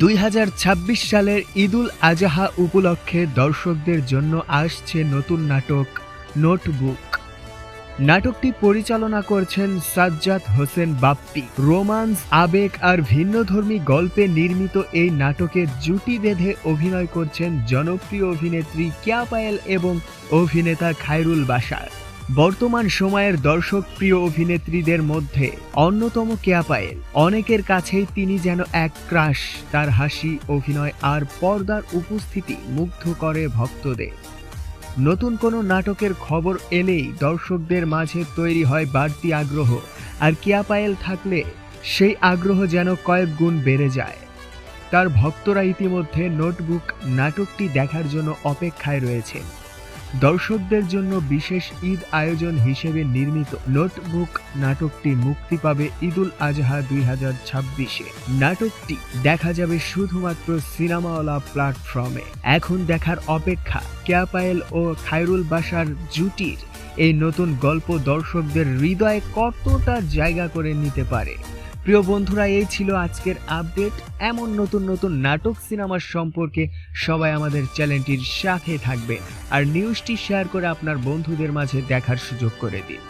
2026 সালের ঈদুল আজহা উপলক্ষে দর্শকদের জন্য আসছে নতুন নাটক নোটবুক। নাটকটি পরিচালনা করছেন সাজ্জাদ হোসেন বাপ্পি। রোমান্স, আবেগ আর ভিন্নধর্মী গল্পে নির্মিত এই নাটকে জুটি বেঁধে অভিনয় করছেন জনপ্রিয় অভিনেত্রী কেয়া পায়েল এবং অভিনেতা খায়রুল বাশার। বর্তমান সময়ের দর্শক প্রিয় অভিনেত্রীদের মধ্যে অন্যতম কেয়া পায়েল। অনেকের কাছেই তিনি যেন এক ক্রাশ। তার হাসি, অভিনয় আর পর্দার উপস্থিতি মুগ্ধ করে ভক্তদের। নতুন কোনো নাটকের খবর এলেই দর্শকদের মাঝে তৈরি হয় বাড়তি আগ্রহ, আর কেয়া পায়েল থাকলে সেই আগ্রহ যেন কয়েক গুণ বেড়ে যায়। তার ভক্তরা ইতিমধ্যে নোটবুক নাটকটি দেখার জন্য অপেক্ষায় রয়েছে। দর্শকদের জন্য বিশেষ ঈদ আয়োজন হিসেবে নির্মিত নোটবুক নাটকটি মুক্তি পাবে ঈদুল আজহা 2026-এ। নাটকটি দেখা যাবে শুধুমাত্র সিনেমাওয়ালা প্ল্যাটফর্মে। এখন দেখার অপেক্ষা কেয়া পায়েল ও খায়রুল বাশার জুটির এই নতুন গল্প দর্শকদের হৃদয়ে কতটা জায়গা করে নিতে পারে। প্রিয় বন্ধুরা, এই ছিল আজকের আপডেট। এমন নতুন নতুন নাটক, সিনেমার সম্পর্কে সবাই আমাদের চ্যানেলটির সাথে থাকবেন আর নিউজটি শেয়ার করে আপনার বন্ধুদের মাঝে দেখার সুযোগ করে দিন।